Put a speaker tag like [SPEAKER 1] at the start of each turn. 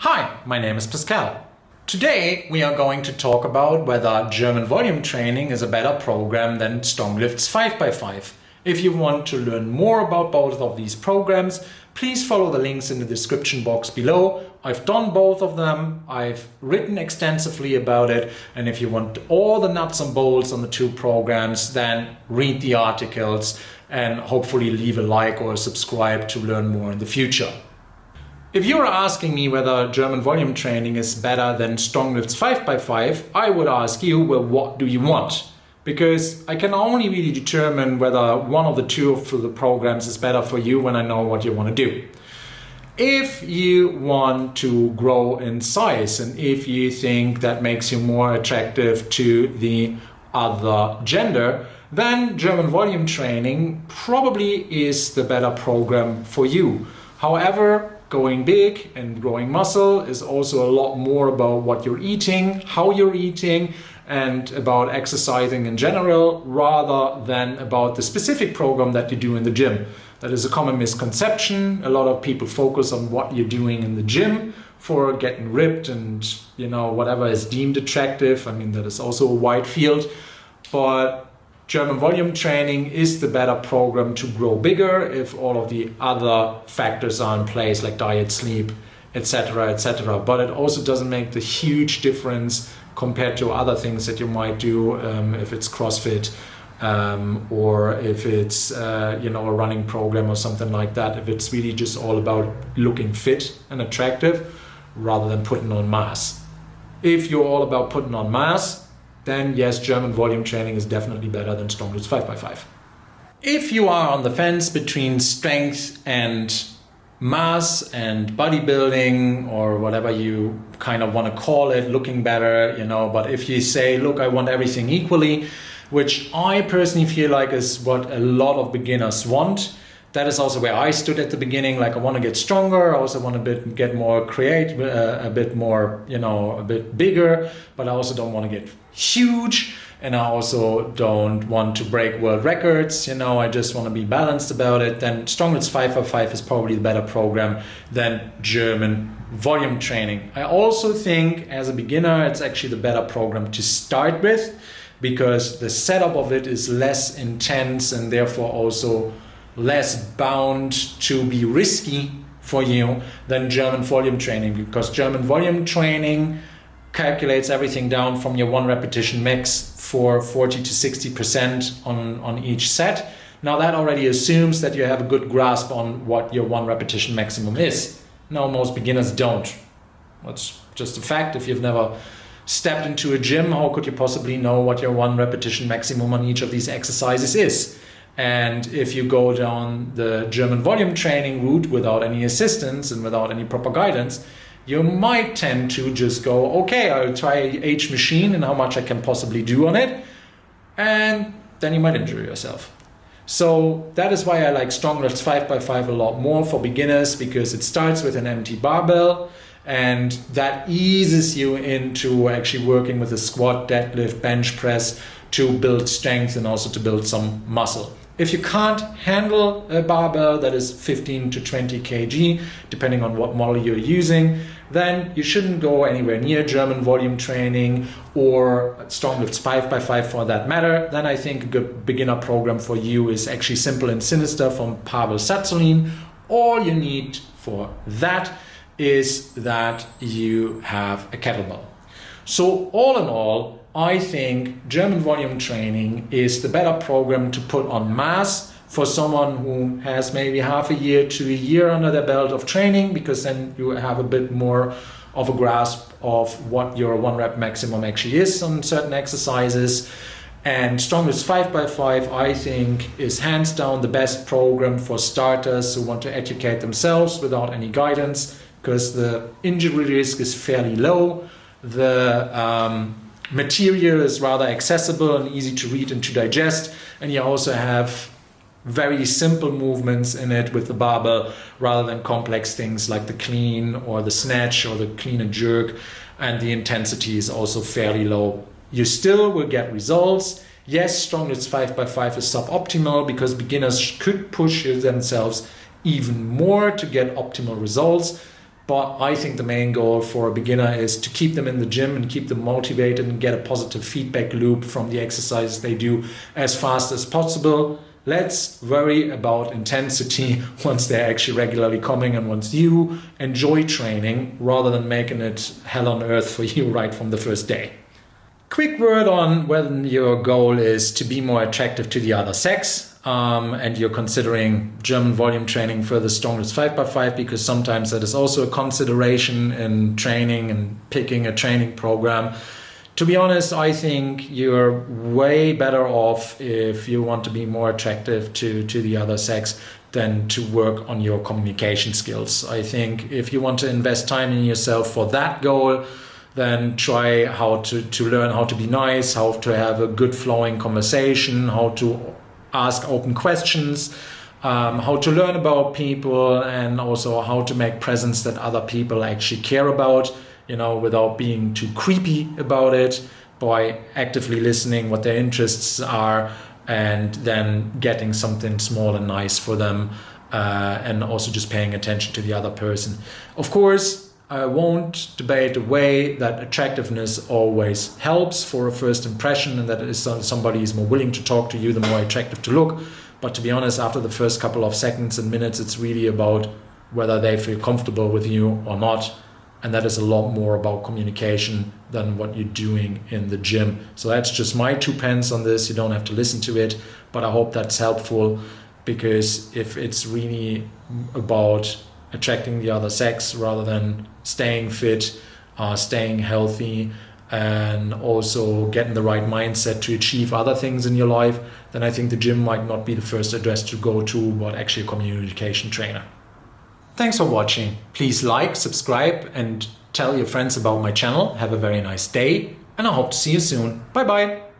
[SPEAKER 1] Hi, my name is Pascal. Today we are going to talk about whether German volume training is a better program than Stronglifts 5x5. If you want to learn more about both of these programs, please follow the links in the description box below. I've done both of them, I've written extensively about it, and if you want all the nuts and bolts on the two programs, then read the articles and hopefully leave a like or subscribe to learn more in the future. If you're asking me whether German volume training is better than Stronglifts 5x5, I would ask you, well, what do you want? Because I can only really determine whether one of the two of the programs is better for you when I know what you want to do. If you want to grow in size and if you think that makes you more attractive to the other gender, then German volume training probably is the better program for you. However, going big and growing muscle is also a lot more about what you're eating, how you're eating, and about exercising in general, rather than about the specific program that you do in the gym. That is a common misconception. A lot of people focus on what you're doing in the gym for getting ripped and, whatever is deemed attractive. I mean, that is also a wide field, but German volume training is the better program to grow bigger if all of the other factors are in place, like diet, sleep, etc., etc. But it also doesn't make the huge difference compared to other things that you might do if it's CrossFit or if it's a running program or something like that. If it's really just all about looking fit and attractive rather than putting on mass. If you're all about putting on mass, then yes, German volume training is definitely better than Stronglifts 5x5. If you are on the fence between strength and mass and bodybuilding or whatever you kind of want to call it, looking better, but if you say, look, I want everything equally, which I personally feel like is what a lot of beginners want. That is also where I stood at the beginning. Like, I want to get stronger. I also want to get more creative, a bit more, a bit bigger, but I also don't want to get huge. And I also don't want to break world records. I just want to be balanced about it. Then Stronglifts 5x5 is probably the better program than German volume training. I also think as a beginner, it's actually the better program to start with because the setup of it is less intense and therefore also less bound to be risky for you than German volume training, because German volume training calculates everything down from your one repetition max for 40 to 60% on each set. Now that already assumes that you have a good grasp on what your one repetition maximum is. Now most beginners don't. That's just a fact. If you've never stepped into a gym, how could you possibly know what your one repetition maximum on each of these exercises is? And if you go down the German volume training route without any assistance and without any proper guidance, you might tend to just go, okay, I'll try H machine and how much I can possibly do on it. And then you might injure yourself. So that is why I like Stronglifts 5x5 a lot more for beginners, because it starts with an empty barbell and that eases you into actually working with a squat, deadlift, bench press to build strength and also to build some muscle. If you can't handle a barbell that is 15 to 20 kg, depending on what model you're using, then you shouldn't go anywhere near German volume training or Stronglifts 5x5 for that matter. Then I think a good beginner program for you is actually Simple and Sinister from Barbell Satzoline. All you need for that is that you have a kettlebell. So all in all, I think German volume training is the better program to put on mass for someone who has maybe half a year to a year under their belt of training, because then you have a bit more of a grasp of what your one rep maximum actually is on certain exercises. And Stronglifts 5x5, I think, is hands down the best program for starters who want to educate themselves without any guidance, because the injury risk is fairly low. The material is rather accessible and easy to read and to digest, and you also have very simple movements in it with the barbell rather than complex things like the clean or the snatch or the clean and jerk, and the intensity is also fairly low. You still will get results. Yes, Stronglifts 5x5 is suboptimal because beginners could push themselves even more to get optimal results, But I think the main goal for a beginner is to keep them in the gym and keep them motivated and get a positive feedback loop from the exercises they do as fast as possible. Let's worry about intensity once they're actually regularly coming and once you enjoy training rather than making it hell on earth for you right from the first day. Quick word on whether your goal is to be more attractive to the other sex. And you're considering German volume training for the Stronglifts 5x5, because sometimes that is also a consideration in training and picking a training program. To be honest, I think you're way better off if you want to be more attractive to the other sex than to work on your communication skills. I think if you want to invest time in yourself for that goal, then try how to learn how to be nice, how to have a good flowing conversation, how to ask open questions, how to learn about people, and also how to make presence that other people actually care about, without being too creepy about it, by actively listening what their interests are and then getting something small and nice for them, and also just paying attention to the other person. Of course, I won't debate away that attractiveness always helps for a first impression, and that is somebody is more willing to talk to you, the more attractive to look. But to be honest, after the first couple of seconds and minutes, it's really about whether they feel comfortable with you or not. And that is a lot more about communication than what you're doing in the gym. So that's just my 2 pence on this. You don't have to listen to it, but I hope that's helpful, because if it's really about attracting the other sex rather than staying fit, staying healthy, and also getting the right mindset to achieve other things in your life, then I think the gym might not be the first address to go to, but actually a communication trainer. Thanks for watching. Please like, subscribe, and tell your friends about my channel. Have a very nice day, and I hope to see you soon. Bye bye.